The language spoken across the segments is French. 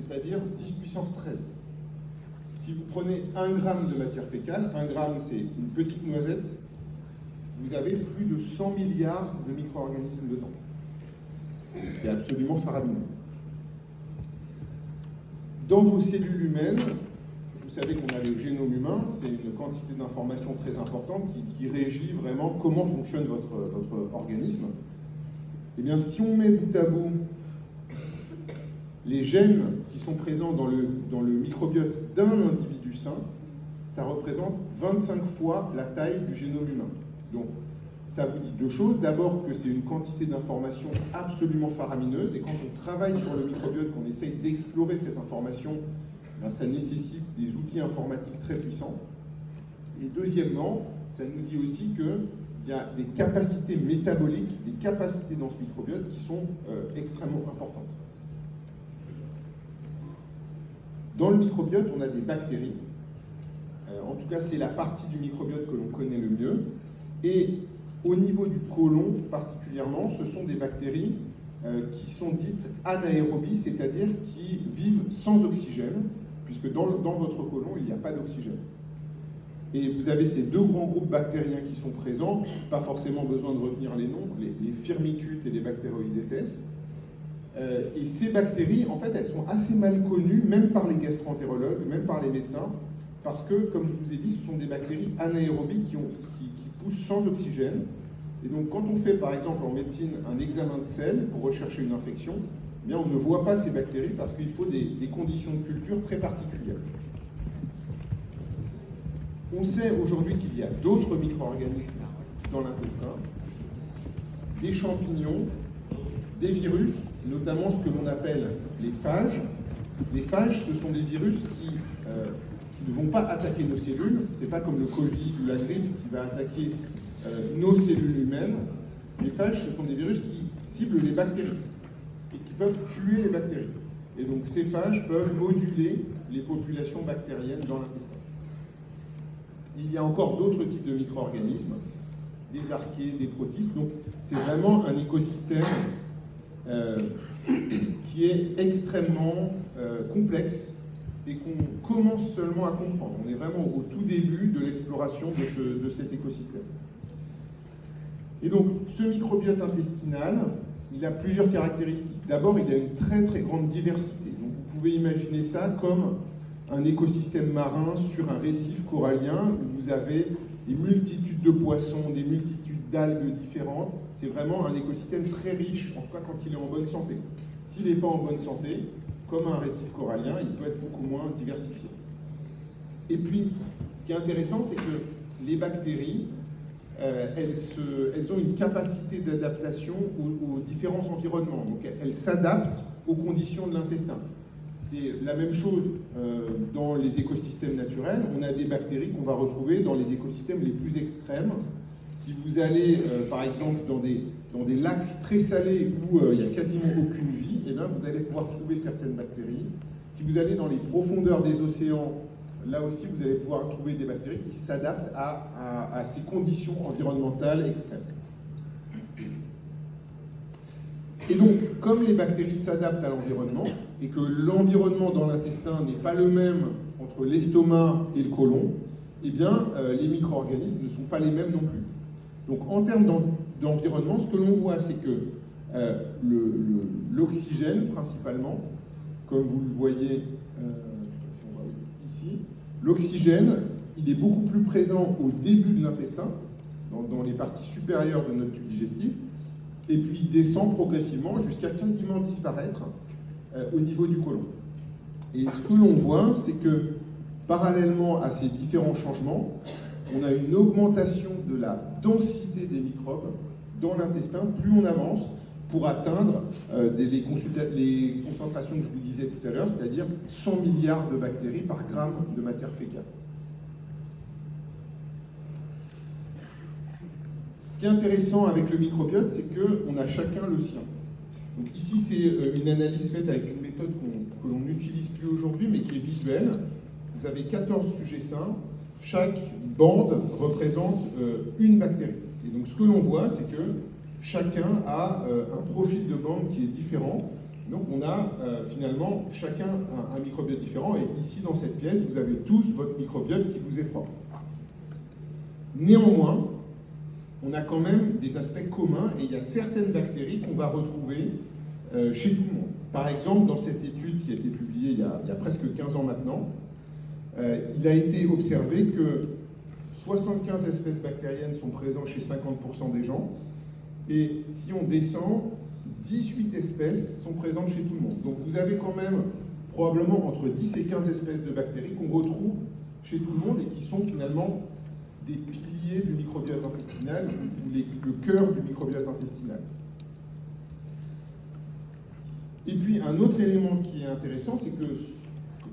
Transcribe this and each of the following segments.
c'est-à-dire 10 puissance 13. Si vous prenez 1 gramme de matière fécale, 1 gramme c'est une petite noisette, vous avez plus de 100 milliards de micro-organismes dedans. C'est absolument faramineux. Dans vos cellules humaines, vous savez qu'on a le génome humain, c'est une quantité d'informations très importante qui régit vraiment comment fonctionne votre organisme. Eh bien, si on met bout à bout les gènes qui sont présents dans le microbiote d'un individu sain, ça représente 25 fois la taille du génome humain. Donc, ça vous dit deux choses. D'abord que c'est une quantité d'informations absolument faramineuse, et quand on travaille sur le microbiote, qu'on essaye d'explorer cette information, ben, ça nécessite des outils informatiques très puissants. Et deuxièmement, ça nous dit aussi qu'il y a des capacités métaboliques, des capacités dans ce microbiote qui sont extrêmement importantes. Dans le microbiote, on a des bactéries. En tout cas, c'est la partie du microbiote que l'on connaît le mieux. Et au niveau du côlon, particulièrement, ce sont des bactéries qui sont dites anaérobies, c'est-à-dire qui vivent sans oxygène, puisque dans votre côlon, il n'y a pas d'oxygène. Et vous avez ces deux grands groupes bactériens qui sont présents, pas forcément besoin de retenir les noms, les firmicutes et les bactéroïdètes. Et ces bactéries, en fait, elles sont assez mal connues, même par les gastro-entérologues, même par les médecins, parce que, comme je vous ai dit, ce sont des bactéries anaérobies qui poussent sans oxygène. Et donc, quand on fait, par exemple, en médecine, un examen de sel pour rechercher une infection, eh bien, on ne voit pas ces bactéries parce qu'il faut des conditions de culture très particulières. On sait aujourd'hui qu'il y a d'autres micro-organismes dans l'intestin, des champignons, des virus, notamment ce que l'on appelle les phages. Les phages, ce sont des virus qui ne vont pas attaquer nos cellules. Ce n'est pas comme le Covid ou la grippe qui va attaquer nos cellules humaines. Les phages, ce sont des virus qui ciblent les bactéries et qui peuvent tuer les bactéries. Et donc ces phages peuvent moduler les populations bactériennes dans l'intestin. Il y a encore d'autres types de micro-organismes, des archées, des protistes. Donc c'est vraiment un écosystème qui est extrêmement complexe et qu'on commence seulement à comprendre. On est vraiment au tout début de l'exploration de cet écosystème. Et donc, ce microbiote intestinal, il a plusieurs caractéristiques. D'abord, il a une très très grande diversité. Donc, vous pouvez imaginer ça comme un écosystème marin sur un récif corallien où vous avez des multitudes de poissons, des multitudes d'algues différentes. C'est vraiment un écosystème très riche, en tout cas quand il est en bonne santé. S'il n'est pas en bonne santé, comme un récif corallien, il peut être beaucoup moins diversifié. Et puis, ce qui est intéressant, c'est que les bactéries, elles ont une capacité d'adaptation aux différents environnements. Donc, elles s'adaptent aux conditions de l'intestin. C'est la même chose dans les écosystèmes naturels. On a des bactéries qu'on va retrouver dans les écosystèmes les plus extrêmes. Si vous allez, par exemple, dans des lacs très salés où il n'y a quasiment aucune vie, eh bien, vous allez pouvoir trouver certaines bactéries. Si vous allez dans les profondeurs des océans, là aussi, vous allez pouvoir trouver des bactéries qui s'adaptent à ces conditions environnementales extrêmes. Et donc, comme les bactéries s'adaptent à l'environnement, et que l'environnement dans l'intestin n'est pas le même entre l'estomac et le côlon, eh bien, les micro-organismes ne sont pas les mêmes non plus. Donc, en termes d'environnement, ce que l'on voit, c'est que l'oxygène, principalement, comme vous le voyez ici, l'oxygène, il est beaucoup plus présent au début de l'intestin, dans les parties supérieures de notre tube digestif, et puis il descend progressivement jusqu'à quasiment disparaître au niveau du côlon. Et ce que l'on voit, c'est que parallèlement à ces différents changements, on a une augmentation de la densité des microbes dans l'intestin plus on avance pour atteindre les concentrations que je vous disais tout à l'heure, c'est-à-dire 100 milliards de bactéries par gramme de matière fécale. Ce qui est intéressant avec le microbiote, c'est qu'on a chacun le sien. Donc ici, c'est une analyse faite avec une méthode que l'on n'utilise plus aujourd'hui, mais qui est visuelle. Vous avez 14 sujets sains. Chaque bande représente une bactérie. Et donc ce que l'on voit, c'est que chacun a un profil de bande qui est différent. Donc on a finalement chacun un microbiote différent, et ici dans cette pièce, vous avez tous votre microbiote qui vous est propre. Néanmoins, on a quand même des aspects communs, et il y a certaines bactéries qu'on va retrouver chez tout le monde. Par exemple, dans cette étude qui a été publiée il y a presque 15 ans maintenant, il a été observé que 75 espèces bactériennes sont présentes chez 50% des gens, et si on descend, 18 espèces sont présentes chez tout le monde. Donc vous avez quand même probablement entre 10 et 15 espèces de bactéries qu'on retrouve chez tout le monde et qui sont finalement des piliers du microbiote intestinal, ou le cœur du microbiote intestinal. Et puis un autre élément qui est intéressant, c'est que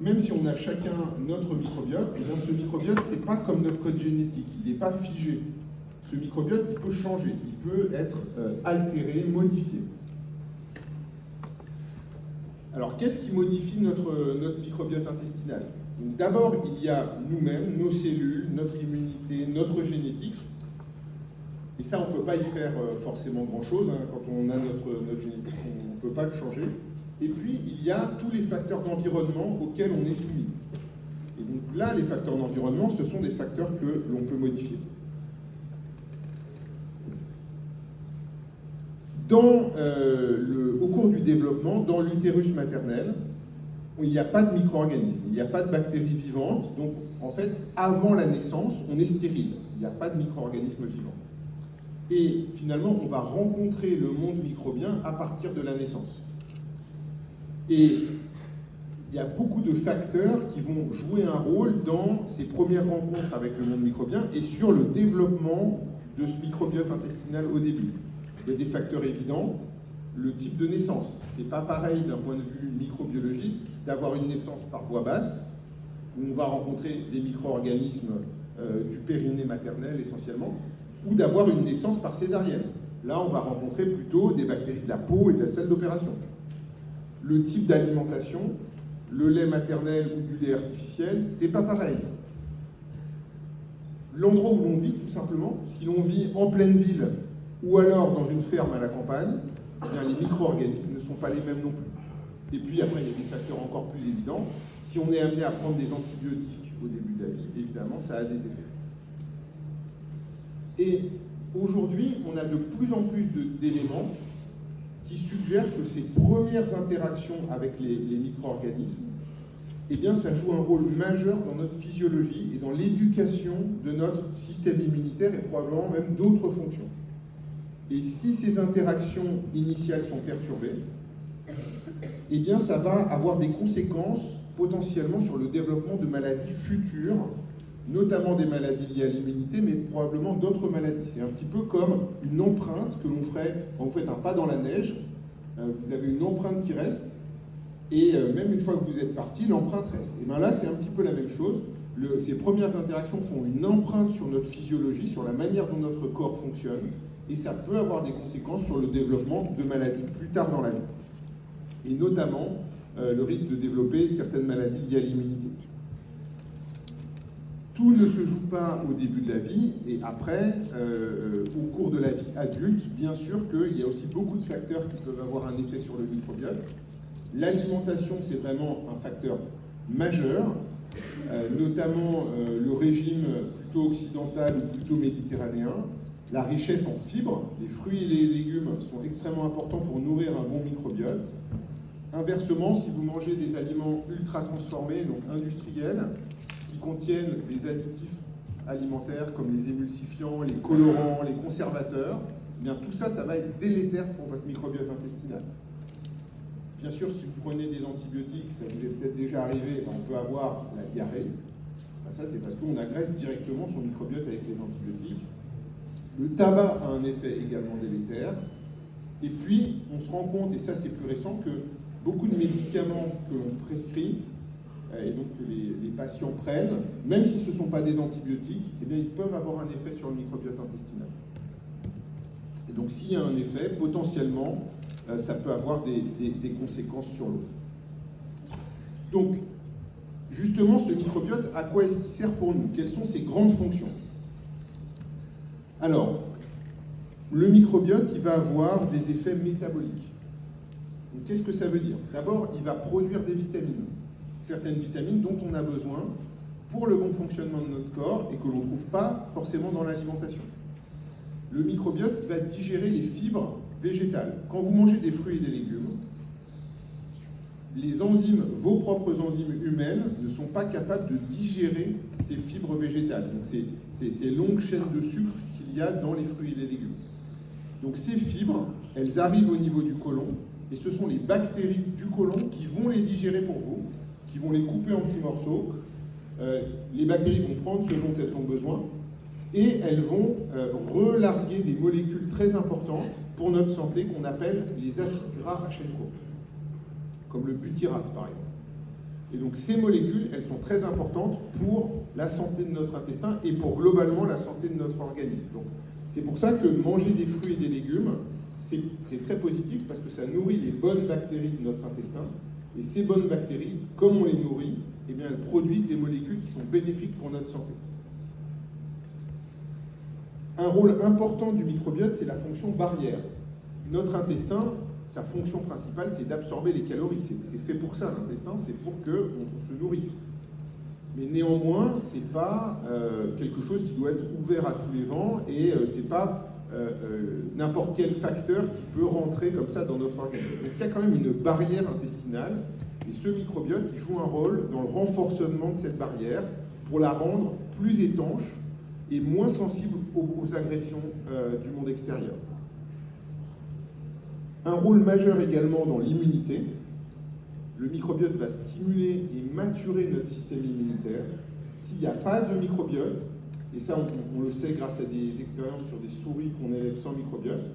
même si on a chacun notre microbiote, eh bien ce microbiote, c'est pas comme notre code génétique, il n'est pas figé. Ce microbiote, il peut changer, il peut être altéré, modifié. Alors, qu'est-ce qui modifie notre microbiote intestinal? D'abord, il y a nous-mêmes, nos cellules, notre immunité, notre génétique. Et ça, on ne peut pas y faire forcément grand-chose. Hein. Quand on a notre génétique, on ne peut pas le changer. Et puis, il y a tous les facteurs d'environnement auxquels on est soumis. Et donc là, les facteurs d'environnement, ce sont des facteurs que l'on peut modifier. Au cours du développement, dans l'utérus maternel, il n'y a pas de micro-organismes, il n'y a pas de bactéries vivantes. Donc, en fait, avant la naissance, on est stérile. Il n'y a pas de micro-organismes vivants. Et finalement, on va rencontrer le monde microbien à partir de la naissance. Et il y a beaucoup de facteurs qui vont jouer un rôle dans ces premières rencontres avec le monde microbien et sur le développement de ce microbiote intestinal au début. Il y a des facteurs évidents. Le type de naissance, c'est pas pareil d'un point de vue microbiologique d'avoir une naissance par voie basse, où on va rencontrer des micro-organismes du périnée maternel essentiellement, ou d'avoir une naissance par césarienne. Là, on va rencontrer plutôt des bactéries de la peau et de la salle d'opération. Le type d'alimentation, le lait maternel ou du lait artificiel, c'est pas pareil. L'endroit où l'on vit, tout simplement, si l'on vit en pleine ville ou alors dans une ferme à la campagne, eh bien, les micro-organismes ne sont pas les mêmes non plus. Et puis après, il y a des facteurs encore plus évidents. Si on est amené à prendre des antibiotiques au début de la vie, évidemment, ça a des effets. Et aujourd'hui, on a de plus en plus d'éléments qui suggèrent que ces premières interactions avec les micro-organismes, eh bien, ça joue un rôle majeur dans notre physiologie et dans l'éducation de notre système immunitaire et probablement même d'autres fonctions. Et si ces interactions initiales sont perturbées, eh bien, ça va avoir des conséquences potentiellement sur le développement de maladies futures, notamment des maladies liées à l'immunité, mais probablement d'autres maladies. C'est un petit peu comme une empreinte que l'on ferait quand vous faites un pas dans la neige. Vous avez une empreinte qui reste, et même une fois que vous êtes parti, l'empreinte reste. Et bien là, c'est un petit peu la même chose. Ces premières interactions font une empreinte sur notre physiologie, sur la manière dont notre corps fonctionne, et ça peut avoir des conséquences sur le développement de maladies plus tard dans la vie. Et notamment le risque de développer certaines maladies liées à l'immunité. Tout ne se joue pas au début de la vie, et après, au cours de la vie adulte, bien sûr qu'il y a aussi beaucoup de facteurs qui peuvent avoir un effet sur le microbiote. L'alimentation, c'est vraiment un facteur majeur, notamment le régime plutôt occidental ou plutôt méditerranéen. La richesse en fibres, les fruits et les légumes sont extrêmement importants pour nourrir un bon microbiote. Inversement, si vous mangez des aliments ultra transformés, donc industriels, qui contiennent des additifs alimentaires comme les émulsifiants, les colorants, les conservateurs, eh bien tout ça, ça va être délétère pour votre microbiote intestinal. Bien sûr, si vous prenez des antibiotiques, ça vous est peut-être déjà arrivé, on peut avoir la diarrhée. Ça, c'est parce qu'on agresse directement son microbiote avec les antibiotiques. Le tabac a un effet également délétère. Et puis, on se rend compte, et ça c'est plus récent, que beaucoup de médicaments que l'on prescrit, et donc que les patients prennent, même si ce ne sont pas des antibiotiques, eh bien, ils peuvent avoir un effet sur le microbiote intestinal. Et donc s'il y a un effet, potentiellement, ça peut avoir des conséquences sur l'autre. Donc, justement, ce microbiote, à quoi est-ce qu'il sert pour nous? Quelles sont ses grandes fonctions? Alors, le microbiote, il va avoir des effets métaboliques. Donc, qu'est-ce que ça veut dire? D'abord, il va produire des vitamines, certaines vitamines dont on a besoin pour le bon fonctionnement de notre corps et que l'on ne trouve pas forcément dans l'alimentation. Le microbiote va digérer les fibres végétales. Quand vous mangez des fruits et des légumes, les enzymes, vos propres enzymes humaines, ne sont pas capables de digérer ces fibres végétales. Donc ces longues chaînes de sucre qu'il y a dans les fruits et les légumes. Donc ces fibres, elles arrivent au niveau du côlon, et ce sont les bactéries du côlon qui vont les digérer pour vous, qui vont les couper en petits morceaux. Les bactéries vont prendre ce dont elles ont besoin, et elles vont relarguer des molécules très importantes pour notre santé qu'on appelle les acides gras à chaîne courte, comme le butyrate par exemple. Et donc ces molécules, elles sont très importantes pour la santé de notre intestin et pour globalement la santé de notre organisme. Donc c'est pour ça que manger des fruits et des légumes, c'est très positif parce que ça nourrit les bonnes bactéries de notre intestin. Et ces bonnes bactéries, comme on les nourrit, eh bien, elles produisent des molécules qui sont bénéfiques pour notre santé. Un rôle important du microbiote, c'est la fonction barrière. Notre intestin, sa fonction principale, c'est d'absorber les calories. C'est fait pour ça, l'intestin, c'est pour qu'on se nourrisse. Mais néanmoins, ce n'est pas quelque chose qui doit être ouvert à tous les vents et ce n'est pas n'importe quel facteur qui peut rentrer comme ça dans notre organisme. Donc il y a quand même une barrière intestinale et ce microbiote il joue un rôle dans le renforcement de cette barrière pour la rendre plus étanche et moins sensible aux agressions du monde extérieur. Un rôle majeur également dans l'immunité. Le microbiote va stimuler et maturer notre système immunitaire. S'il n'y a pas de microbiote, et ça on le sait grâce à des expériences sur des souris qu'on élève sans microbiote,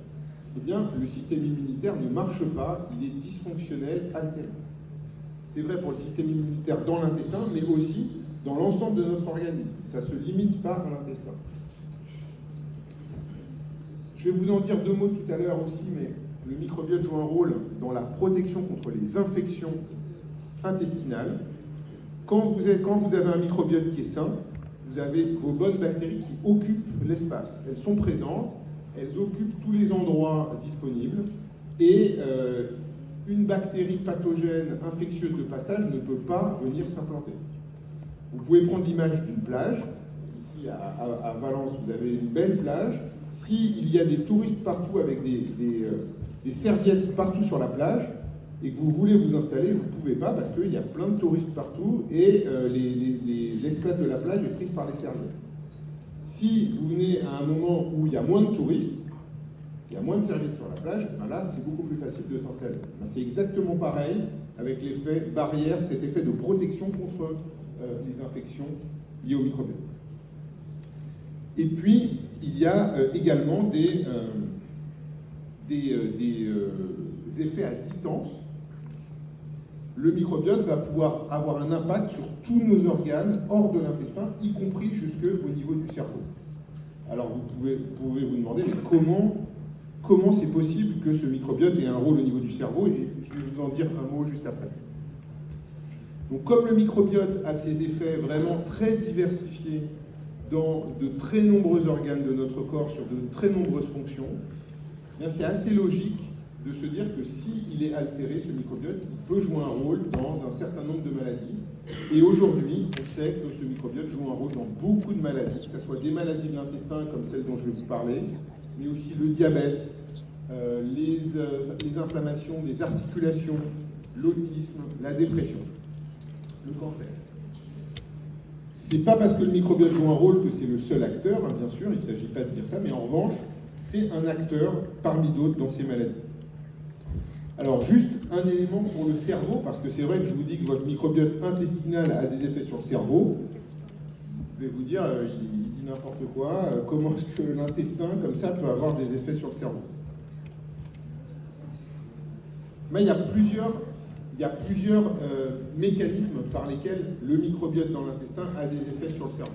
eh bien le système immunitaire ne marche pas, il est dysfonctionnel, altéré. C'est vrai pour le système immunitaire dans l'intestin, mais aussi dans l'ensemble de notre organisme. Ça ne se limite pas à l'intestin. Je vais vous en dire deux mots tout à l'heure aussi, mais le microbiote joue un rôle dans la protection contre les infections intestinales. Quand vous avez un microbiote qui est sain, vous avez vos bonnes bactéries qui occupent l'espace. Elles sont présentes, elles occupent tous les endroits disponibles, et une bactérie pathogène infectieuse de passage ne peut pas venir s'implanter. Vous pouvez prendre l'image d'une plage. Ici à Valence, vous avez une belle plage. S'il y a des touristes partout avec des serviettes partout sur la plage, et que vous voulez vous installer, vous ne pouvez pas parce qu'il y a plein de touristes partout et l'espace de la plage est prise par les serviettes. Si vous venez à un moment où il y a moins de touristes, il y a moins de serviettes sur la plage, ben là c'est beaucoup plus facile de s'installer. Ben, c'est exactement pareil avec l'effet barrière, cet effet de protection contre les infections liées au microbiote. Et puis, il y a également des effets à distance. Le microbiote va pouvoir avoir un impact sur tous nos organes hors de l'intestin, y compris jusqu'au niveau du cerveau. Alors vous pouvez vous demander, mais comment c'est possible que ce microbiote ait un rôle au niveau du cerveau? Et je vais vous en dire un mot juste après. Donc comme le microbiote a ses effets vraiment très diversifiés dans de très nombreux organes de notre corps, sur de très nombreuses fonctions, eh bien c'est assez logique de se dire que s'il est altéré, ce microbiote, il peut jouer un rôle dans un certain nombre de maladies. Et aujourd'hui, on sait que ce microbiote joue un rôle dans beaucoup de maladies, que ce soit des maladies de l'intestin comme celles dont je vais vous parler, mais aussi le diabète, les inflammations des articulations, l'autisme, la dépression, le cancer. C'est pas parce que le microbiote joue un rôle que c'est le seul acteur, hein, bien sûr, il ne s'agit pas de dire ça, mais en revanche, c'est un acteur parmi d'autres dans ces maladies. Alors juste un élément pour le cerveau, parce que c'est vrai que je vous dis que votre microbiote intestinal a des effets sur le cerveau. Je vais vous dire, il dit n'importe quoi, comment est-ce que l'intestin, comme ça, peut avoir des effets sur le cerveau? Mais il y a plusieurs mécanismes par lesquels le microbiote dans l'intestin a des effets sur le cerveau.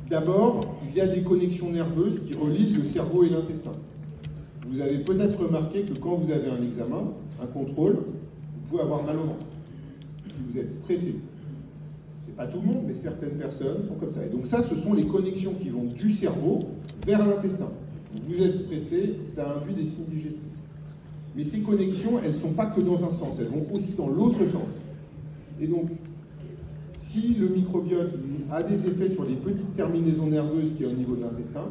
D'abord, il y a des connexions nerveuses qui relient le cerveau et l'intestin. Vous avez peut-être remarqué que quand vous avez un examen, un contrôle, vous pouvez avoir mal au ventre. Si vous êtes stressé. C'est pas tout le monde, mais certaines personnes sont comme ça. Et donc ça, ce sont les connexions qui vont du cerveau vers l'intestin. Vous êtes stressé, ça induit des signes digestifs. Mais ces connexions, elles ne sont pas que dans un sens, elles vont aussi dans l'autre sens. Et donc, si le microbiote a des effets sur les petites terminaisons nerveuses qui est au niveau de l'intestin,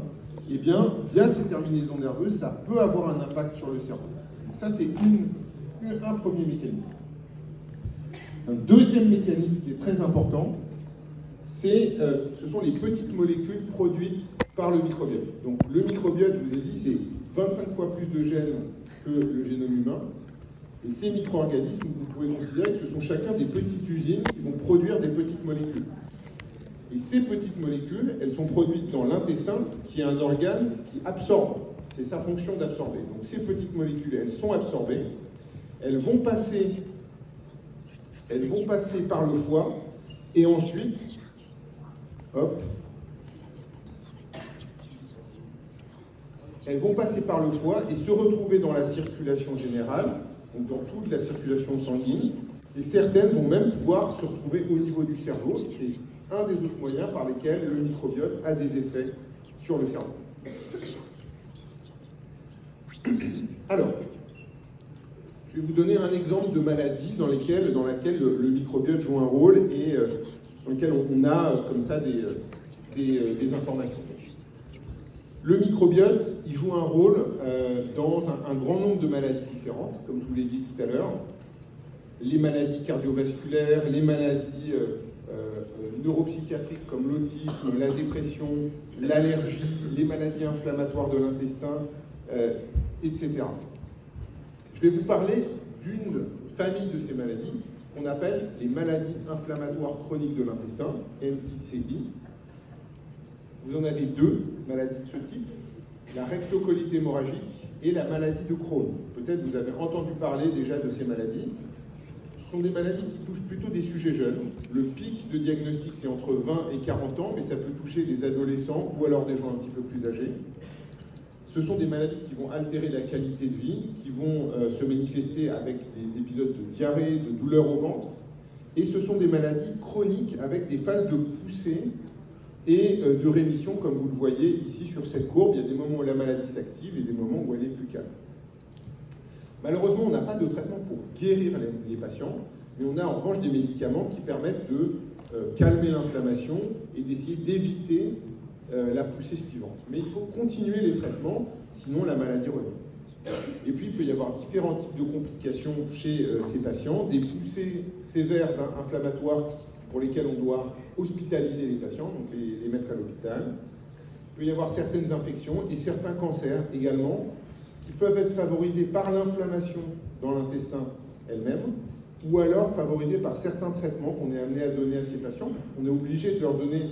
eh bien, via ces terminaisons nerveuses, ça peut avoir un impact sur le cerveau. Donc ça, c'est un premier mécanisme. Un deuxième mécanisme qui est très important, ce sont les petites molécules produites par le microbiote. Donc le microbiote, je vous ai dit, c'est 25 fois plus de gènes que le génome humain. Et ces micro-organismes, vous pouvez considérer que ce sont chacun des petites usines qui vont produire des petites molécules. Et ces petites molécules, elles sont produites dans l'intestin, qui est un organe qui absorbe. C'est sa fonction d'absorber. Donc ces petites molécules, elles sont absorbées, elles vont passer par le foie, et ensuite, hop, elles vont passer par le foie et se retrouver dans la circulation générale, donc dans toute la circulation sanguine, et certaines vont même pouvoir se retrouver au niveau du cerveau. C'est un des autres moyens par lesquels le microbiote a des effets sur le cerveau. Alors, je vais vous donner un exemple de maladie dans laquelle le microbiote joue un rôle et sur lequel on a comme ça des informations. Le microbiote, il joue un rôle dans un grand nombre de maladies différentes, comme je vous l'ai dit tout à l'heure. Les maladies cardiovasculaires, les maladies neuropsychiatriques comme l'autisme, la dépression, l'allergie, les maladies inflammatoires de l'intestin, etc. Je vais vous parler d'une famille de ces maladies qu'on appelle les maladies inflammatoires chroniques de l'intestin, MICI. Vous en avez deux maladies de ce type, la rectocolite hémorragique et la maladie de Crohn. Peut-être vous avez entendu parler déjà de ces maladies. Ce sont des maladies qui touchent plutôt des sujets jeunes. Le pic de diagnostic, c'est entre 20 et 40 ans, mais ça peut toucher des adolescents ou alors des gens un petit peu plus âgés. Ce sont des maladies qui vont altérer la qualité de vie, qui vont se manifester avec des épisodes de diarrhée, de douleur au ventre. Et ce sont des maladies chroniques avec des phases de poussée et de rémission, comme vous le voyez ici sur cette courbe. Il y a des moments où la maladie s'active et des moments où elle est plus calme. Malheureusement, on n'a pas de traitement pour guérir les patients, mais on a en revanche des médicaments qui permettent de calmer l'inflammation et d'essayer d'éviter la poussée suivante. Mais il faut continuer les traitements, sinon la maladie revient. Et puis, il peut y avoir différents types de complications chez ces patients, des poussées sévères inflammatoires pour lesquelles on doit hospitaliser les patients, donc les mettre à l'hôpital. Il peut y avoir certaines infections et certains cancers également, qui peuvent être favorisés par l'inflammation dans l'intestin elle-même, ou alors favorisés par certains traitements qu'on est amené à donner à ces patients. On est obligé de leur donner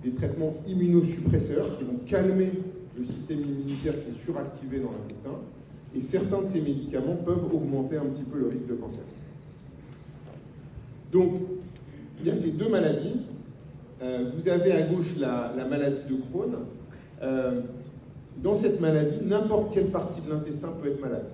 des traitements immunosuppresseurs qui vont calmer le système immunitaire qui est suractivé dans l'intestin, et certains de ces médicaments peuvent augmenter un petit peu le risque de cancer. Donc, il y a ces deux maladies. Vous avez à gauche la maladie de Crohn. Dans cette maladie, n'importe quelle partie de l'intestin peut être malade.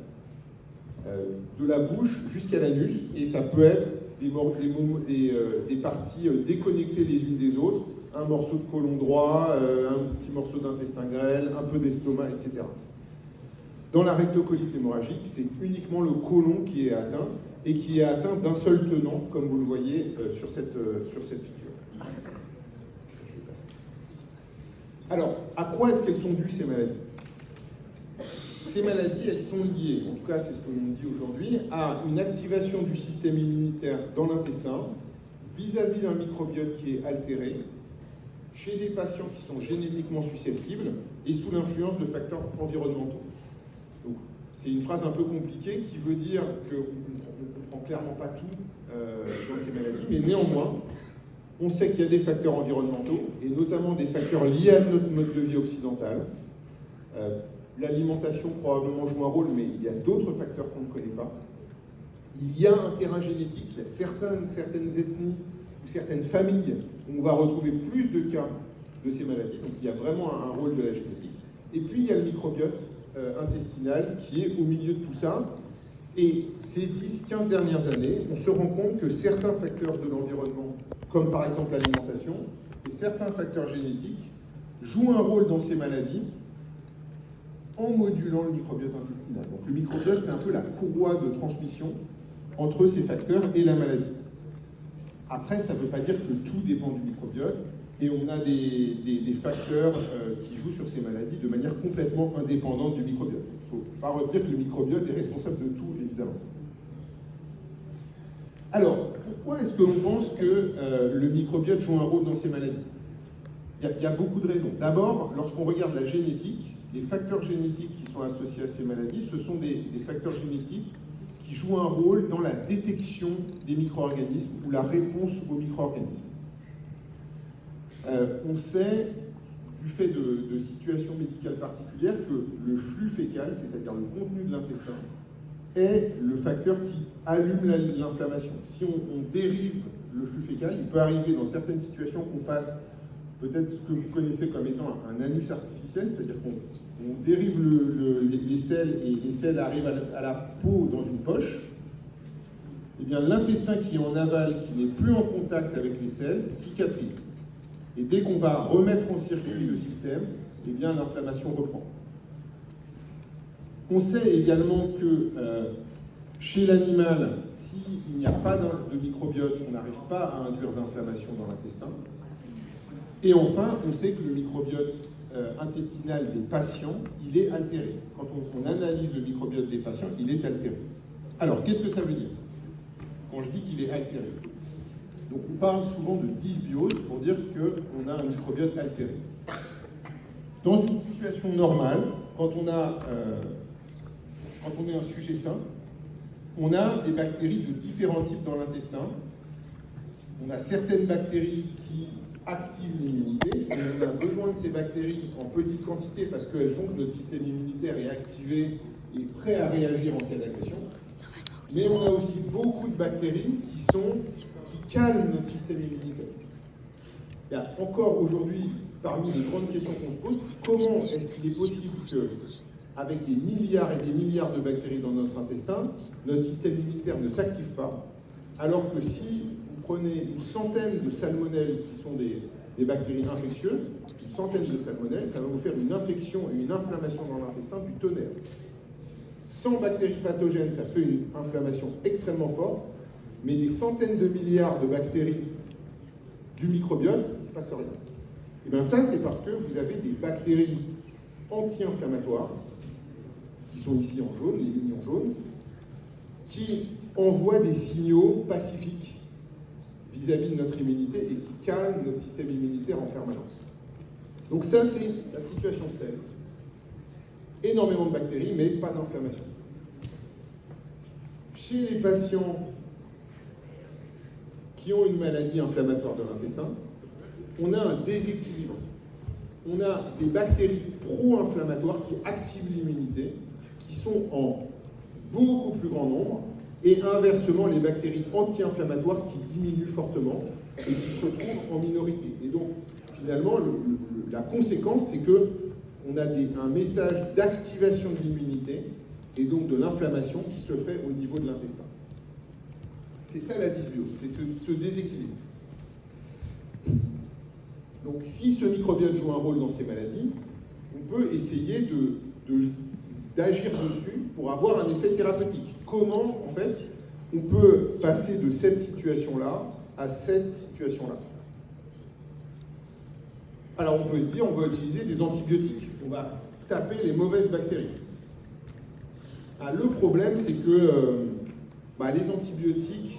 De la bouche jusqu'à l'anus, et ça peut être des parties déconnectées les unes des autres, un morceau de côlon droit, un petit morceau d'intestin grêle, un peu d'estomac, etc. Dans la rectocolite hémorragique, c'est uniquement le côlon qui est atteint, et qui est atteint d'un seul tenant, comme vous le voyez sur cette figure. Alors, à quoi est-ce qu'elles sont dues, ces maladies? Ces maladies, elles sont liées, en tout cas c'est ce que l'on dit aujourd'hui, à une activation du système immunitaire dans l'intestin vis-à-vis d'un microbiote qui est altéré chez des patients qui sont génétiquement susceptibles et sous l'influence de facteurs environnementaux. Donc, c'est une phrase un peu compliquée qui veut dire qu'on ne comprend clairement pas tout dans ces maladies, mais néanmoins, on sait qu'il y a des facteurs environnementaux, et notamment des facteurs liés à notre mode de vie occidental. L'alimentation probablement joue un rôle, mais il y a d'autres facteurs qu'on ne connaît pas. Il y a un terrain génétique, il y a certaines ethnies ou certaines familles où on va retrouver plus de cas de ces maladies, donc il y a vraiment un rôle de la génétique. Et puis il y a le microbiote intestinal qui est au milieu de tout ça. Et ces 10-15 dernières années, on se rend compte que certains facteurs de l'environnement, comme par exemple l'alimentation, et certains facteurs génétiques, jouent un rôle dans ces maladies, en modulant le microbiote intestinal. Donc le microbiote, c'est un peu la courroie de transmission entre ces facteurs et la maladie. Après, ça ne veut pas dire que tout dépend du microbiote, et on a des facteurs qui jouent sur ces maladies de manière complètement indépendante du microbiote. Il ne faut pas redire que le microbiote est responsable de tout, évidemment. Alors, pourquoi est-ce que l'on pense que le microbiote joue un rôle dans ces maladies ? Il y a beaucoup de raisons. D'abord, lorsqu'on regarde la génétique, les facteurs génétiques qui sont associés à ces maladies, ce sont des facteurs génétiques qui jouent un rôle dans la détection des micro-organismes ou la réponse aux micro-organismes. On sait, du fait de situations médicales particulières, que le flux fécal, c'est-à-dire le contenu de l'intestin, est le facteur qui allume l'inflammation. Si on dérive le flux fécal, il peut arriver dans certaines situations qu'on fasse peut-être ce que vous connaissez comme étant un anus artificiel, c'est-à-dire qu'on dérive les selles et les selles arrivent à la peau dans une poche. Eh bien, l'intestin qui est en aval, qui n'est plus en contact avec les selles, cicatrise. Et dès qu'on va remettre en circuit le système, eh bien, l'inflammation reprend. On sait également que chez l'animal, s'il n'y a pas de microbiote, on n'arrive pas à induire d'inflammation dans l'intestin. Et enfin, on sait que le microbiote intestinal des patients, il est altéré. Quand on analyse le microbiote des patients, il est altéré. Alors, qu'est-ce que ça veut dire quand je dis qu'il est altéré? Donc, on parle souvent de dysbiose pour dire qu'on a un microbiote altéré. Dans une situation normale, quand on est un sujet sain, on a des bactéries de différents types dans l'intestin. On a certaines bactéries qui activent l'immunité, et on a besoin de ces bactéries en petite quantité parce qu'elles font que notre système immunitaire est activé et prêt à réagir en cas d'agression. Mais on a aussi beaucoup de bactéries qui calment notre système immunitaire. Il y a encore aujourd'hui, parmi les grandes questions qu'on se pose, comment est-ce qu'il est possible que, avec des milliards et des milliards de bactéries dans notre intestin, notre système immunitaire ne s'active pas, alors que si vous prenez une centaine de salmonelles qui sont des bactéries infectieuses, une centaine de salmonelles, ça va vous faire une infection et une inflammation dans l'intestin du tonnerre. 100 bactéries pathogènes, ça fait une inflammation extrêmement forte, mais des centaines de milliards de bactéries du microbiote, il ne se passe rien. Et bien ça, c'est parce que vous avez des bactéries anti-inflammatoires, qui sont ici en jaune, les lignes en jaune, qui envoient des signaux pacifiques vis-à-vis de notre immunité et qui calment notre système immunitaire en permanence. Donc ça, c'est la situation saine. Énormément de bactéries, mais pas d'inflammation. Chez les patients qui ont une maladie inflammatoire de l'intestin, on a un déséquilibre. On a des bactéries pro-inflammatoires qui activent l'immunité, qui sont en beaucoup plus grand nombre, et inversement, les bactéries anti-inflammatoires qui diminuent fortement et qui se retrouvent en minorité. Et donc, finalement, la conséquence, c'est que on a un message d'activation de l'immunité et donc de l'inflammation qui se fait au niveau de l'intestin. C'est ça la dysbiose, c'est ce déséquilibre. Donc si ce microbiote joue un rôle dans ces maladies, on peut essayer d'agir dessus pour avoir un effet thérapeutique. Comment, en fait, on peut passer de cette situation-là à cette situation-là? Alors on peut se dire, on va utiliser des antibiotiques. On va taper les mauvaises bactéries. Le problème, c'est que les antibiotiques,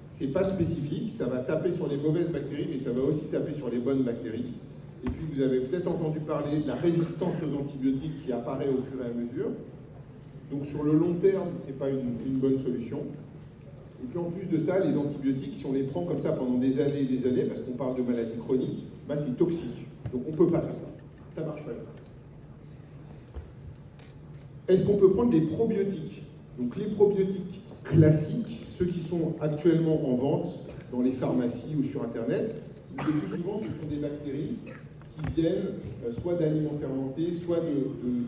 c'est pas spécifique, ça va taper sur les mauvaises bactéries, mais ça va aussi taper sur les bonnes bactéries. Et puis vous avez peut-être entendu parler de la résistance aux antibiotiques qui apparaît au fur et à mesure. Donc sur le long terme, c'est pas une bonne solution. Et puis en plus de ça, les antibiotiques, si on les prend comme ça pendant des années et des années, parce qu'on parle de maladies chroniques, c'est toxique. Donc on ne peut pas faire ça. Ça ne marche pas. Est-ce qu'on peut prendre des probiotiques? Donc les probiotiques classiques, ceux qui sont actuellement en vente dans les pharmacies ou sur Internet, le plus souvent ce sont des bactéries qui viennent soit d'aliments fermentés, soit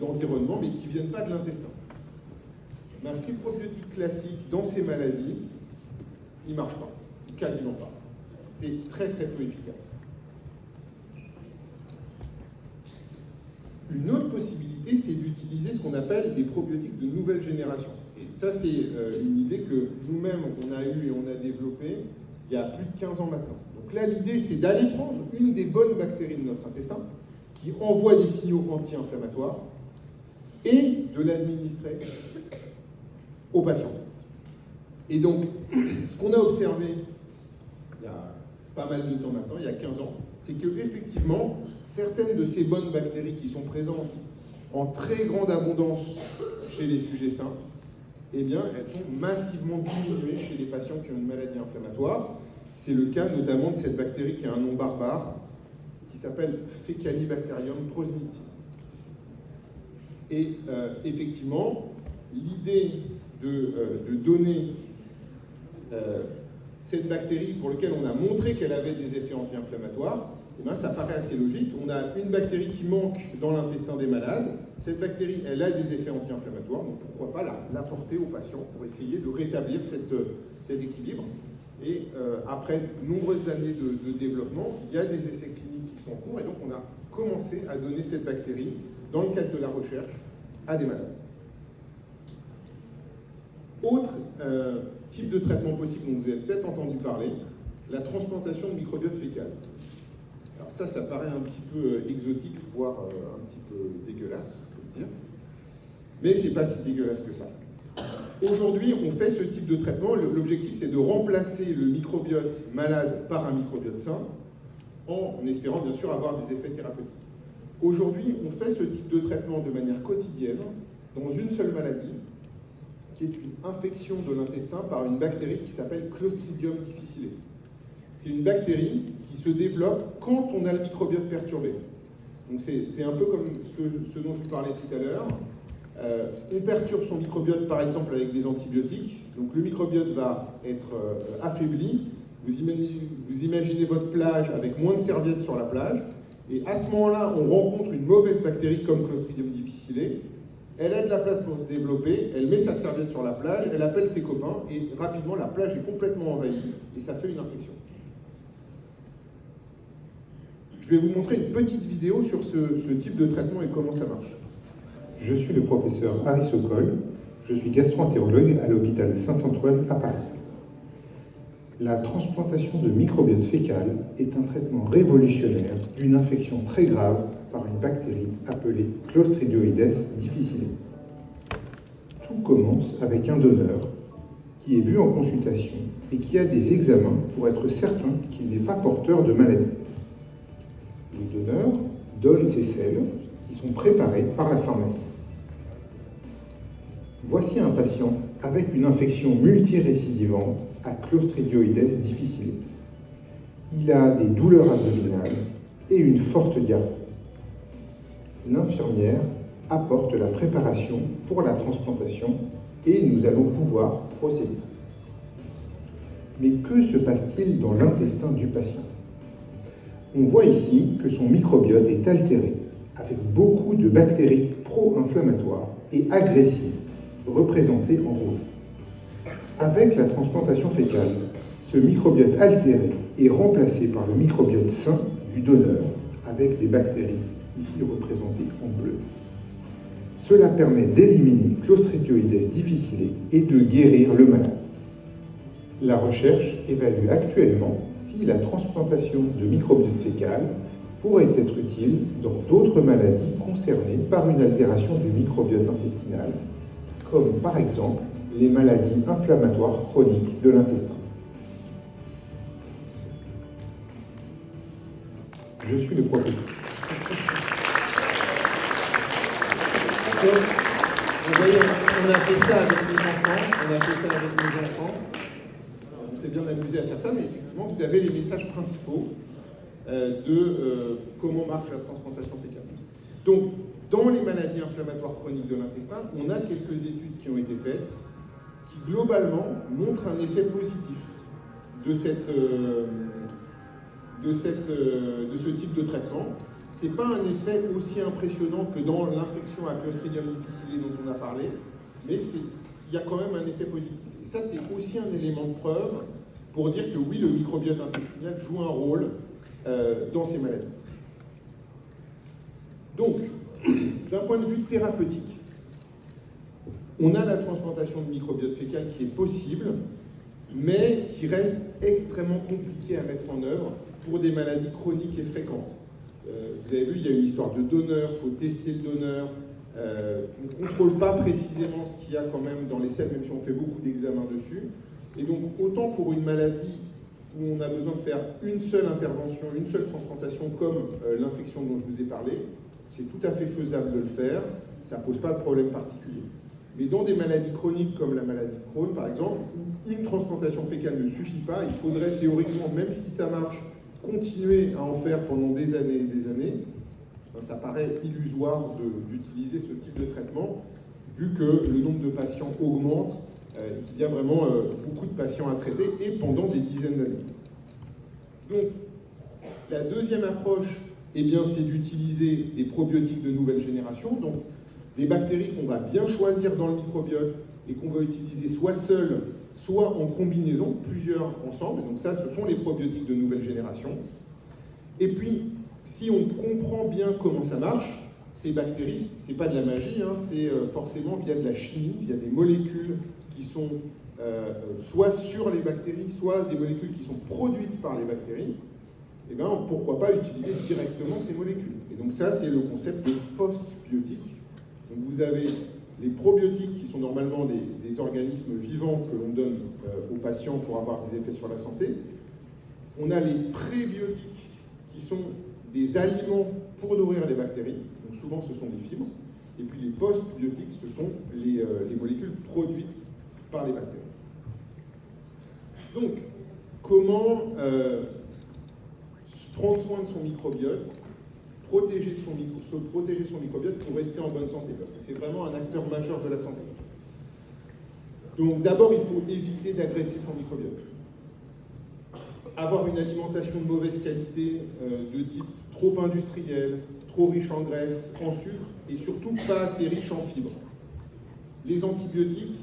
d'environnement, mais qui ne viennent pas de l'intestin. Ces probiotiques classiques, dans ces maladies, ils ne marchent pas, quasiment pas. C'est très très peu efficace. Une autre possibilité, possibilité, c'est d'utiliser ce qu'on appelle des probiotiques de nouvelle génération. Et ça, c'est une idée que nous-mêmes, on a eue et on a développée il y a plus de 15 ans maintenant. Donc là, l'idée, c'est d'aller prendre une des bonnes bactéries de notre intestin, qui envoie des signaux anti-inflammatoires, et de l'administrer aux patients. Et donc, ce qu'on a observé il y a pas mal de temps maintenant, il y a 15 ans, c'est qu'effectivement, certaines de ces bonnes bactéries qui sont présentes en très grande abondance chez les sujets sains, eh bien, elles sont massivement diminuées chez les patients qui ont une maladie inflammatoire. C'est le cas notamment de cette bactérie qui a un nom barbare, qui s'appelle Faecalibacterium prausnitzii. Et effectivement, l'idée de donner cette bactérie pour laquelle on a montré qu'elle avait des effets anti-inflammatoires, eh bien, ça paraît assez logique. On a une bactérie qui manque dans l'intestin des malades. Cette bactérie, elle a des effets anti-inflammatoires, donc pourquoi pas l'apporter aux patients pour essayer de rétablir cet équilibre. Et après de nombreuses années de développement, il y a des essais cliniques qui sont en cours, et donc on a commencé à donner cette bactérie dans le cadre de la recherche à des malades. Autre type de traitement possible dont vous avez peut-être entendu parler, la transplantation de microbiote fécal. Alors ça paraît un petit peu exotique, voire un petit peu dégueulasse, on peut le dire. Mais c'est pas si dégueulasse que ça. Aujourd'hui, on fait ce type de traitement. L'objectif, c'est de remplacer le microbiote malade par un microbiote sain, en espérant bien sûr avoir des effets thérapeutiques. Aujourd'hui, on fait ce type de traitement de manière quotidienne, dans une seule maladie, qui est une infection de l'intestin par une bactérie qui s'appelle Clostridium difficile. C'est une bactérie qui se développe quand on a le microbiote perturbé. Donc c'est un peu comme ce dont je vous parlais tout à l'heure. On perturbe son microbiote par exemple avec des antibiotiques. Donc le microbiote va être affaibli. Vous imaginez votre plage avec moins de serviettes sur la plage. Et à ce moment-là, on rencontre une mauvaise bactérie comme Clostridium difficile. Elle a de la place pour se développer, elle met sa serviette sur la plage, elle appelle ses copains, et rapidement, la plage est complètement envahie, et ça fait une infection. Je vais vous montrer une petite vidéo sur ce type de traitement et comment ça marche. Je suis le professeur Harry Sokol, je suis gastro-entérologue à l'hôpital Saint-Antoine à Paris. La transplantation de microbiote fécal est un traitement révolutionnaire d'une infection très grave par une bactérie appelée Clostridioides difficile. Tout commence avec un donneur qui est vu en consultation et qui a des examens pour être certain qu'il n'est pas porteur de maladie. Le donneur donne ses selles qui sont préparées par la pharmacie. Voici un patient avec une infection multirécidivante à Clostridioides difficile. Il a des douleurs abdominales et une forte diarrhée. L'infirmière apporte la préparation pour la transplantation et nous allons pouvoir procéder. Mais que se passe-t-il dans l'intestin du patient? On voit ici que son microbiote est altéré, avec beaucoup de bactéries pro-inflammatoires et agressives, représentées en rouge. Avec la transplantation fécale, ce microbiote altéré est remplacé par le microbiote sain du donneur, avec des bactéries ici représentées en bleu. Cela permet d'éliminer Clostridioides difficile et de guérir le malade. La recherche évalue actuellement si la transplantation de microbiote fécal pourrait être utile dans d'autres maladies concernées par une altération du microbiote intestinal, comme par exemple les maladies inflammatoires chroniques de l'intestin. Je suis le professeur. Vous voyez, on a fait ça avec mes enfants, On s'est bien amusé à faire ça, mais effectivement, vous avez les messages principaux de comment marche la transplantation fécale. Donc, dans les maladies inflammatoires chroniques de l'intestin, on a quelques études qui ont été faites qui, globalement, montrent un effet positif de ce type de traitement. Ce n'est pas un effet aussi impressionnant que dans l'infection à Clostridium difficile dont on a parlé, mais il y a quand même un effet positif. Et ça, c'est aussi un élément de preuve pour dire que oui, le microbiote intestinal joue un rôle dans ces maladies. Donc, d'un point de vue thérapeutique, on a la transplantation de microbiote fécal qui est possible, mais qui reste extrêmement compliquée à mettre en œuvre pour des maladies chroniques et fréquentes. Vous avez vu, il y a une histoire de donneur, il faut tester le donneur. On ne contrôle pas précisément ce qu'il y a quand même dans les selles, même si on fait beaucoup d'examens dessus. Et donc, autant pour une maladie où on a besoin de faire une seule intervention, une seule transplantation, comme l'infection dont je vous ai parlé, c'est tout à fait faisable de le faire, ça ne pose pas de problème particulier. Mais dans des maladies chroniques comme la maladie de Crohn, par exemple, où une transplantation fécale ne suffit pas, il faudrait théoriquement, même si ça marche, continuer à en faire pendant des années et des années. Ça paraît illusoire d'utiliser ce type de traitement, vu que le nombre de patients augmente, qu'il y a vraiment beaucoup de patients à traiter, et pendant des dizaines d'années. Donc, la deuxième approche, eh bien, c'est d'utiliser des probiotiques de nouvelle génération, donc des bactéries qu'on va bien choisir dans le microbiote et qu'on va utiliser soit seules, soit en combinaison, plusieurs ensemble. Donc ça, ce sont les probiotiques de nouvelle génération. Et puis, si on comprend bien comment ça marche, ces bactéries, c'est pas de la magie, hein, c'est forcément via de la chimie, via des molécules qui sont soit sur les bactéries, soit des molécules qui sont produites par les bactéries. Et bien, pourquoi pas utiliser directement ces molécules? Et donc ça, c'est le concept de post-biotique. Donc vous avez les probiotiques qui sont normalement des organismes vivants que l'on donne aux patients pour avoir des effets sur la santé. On a les prébiotiques qui sont des aliments pour nourrir les bactéries. Donc souvent ce sont des fibres. Et puis les post-biotiques, ce sont les molécules produites par les bactéries. Donc, comment prendre soin de son microbiote, protéger son microbiote pour rester en bonne santé, parce que c'est vraiment un acteur majeur de la santé. Donc d'abord, il faut éviter d'agresser son microbiote. Avoir une alimentation de mauvaise qualité, de type trop industriel, trop riche en graisse, en sucre, et surtout pas assez riche en fibres. Les antibiotiques,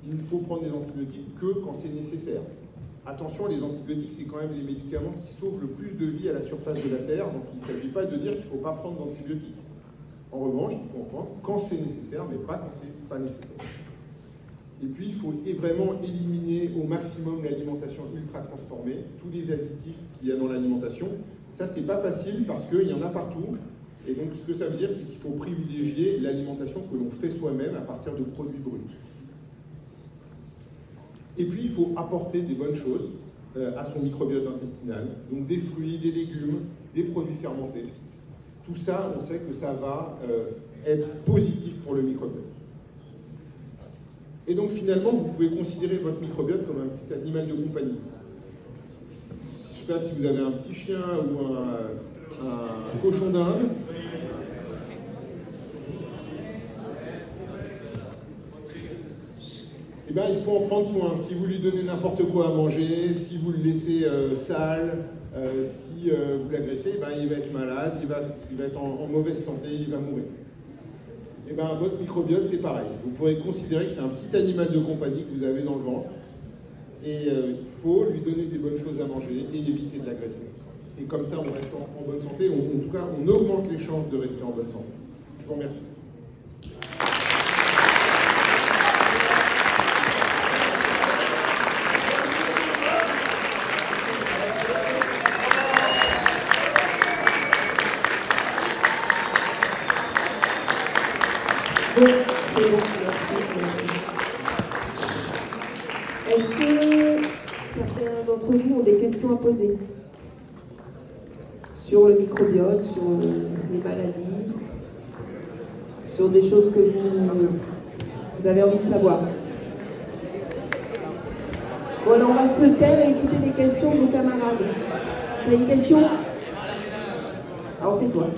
il ne faut prendre des antibiotiques que quand c'est nécessaire. Attention, les antibiotiques, c'est quand même les médicaments qui sauvent le plus de vie à la surface de la Terre, donc il ne s'agit pas de dire qu'il ne faut pas prendre d'antibiotiques. En revanche, il faut en prendre quand c'est nécessaire, mais pas quand c'est pas nécessaire. Et puis, il faut vraiment éliminer au maximum l'alimentation ultra transformée, tous les additifs qu'il y a dans l'alimentation. Ça, c'est pas facile parce qu'il y en a partout. Et donc, ce que ça veut dire, c'est qu'il faut privilégier l'alimentation que l'on fait soi-même à partir de produits bruts. Et puis, il faut apporter des bonnes choses à son microbiote intestinal. Donc, des fruits, des légumes, des produits fermentés. Tout ça, on sait que ça va être positif pour le microbiote. Et donc, finalement, vous pouvez considérer votre microbiote comme un petit animal de compagnie. Je ne sais pas si vous avez un petit chien ou un cochon d'Inde. Eh bien, il faut en prendre soin. Si vous lui donnez n'importe quoi à manger, si vous le laissez sale, si vous l'agressez, eh ben, il va être malade, il va être en mauvaise santé, il va mourir. Eh bien, votre microbiote, c'est pareil. Vous pourrez considérer que c'est un petit animal de compagnie que vous avez dans le ventre. Et il faut lui donner des bonnes choses à manger et éviter de l'agresser. Et comme ça, on reste en bonne santé. En tout cas, on augmente les chances de rester en bonne santé. Je vous remercie. Est-ce que certains d'entre vous ont des questions à poser sur le microbiote, sur les maladies, sur des choses que vous avez envie de savoir? Bon, alors on va se taire et écouter des questions de nos camarades. Tu as une question? Alors tais-toi.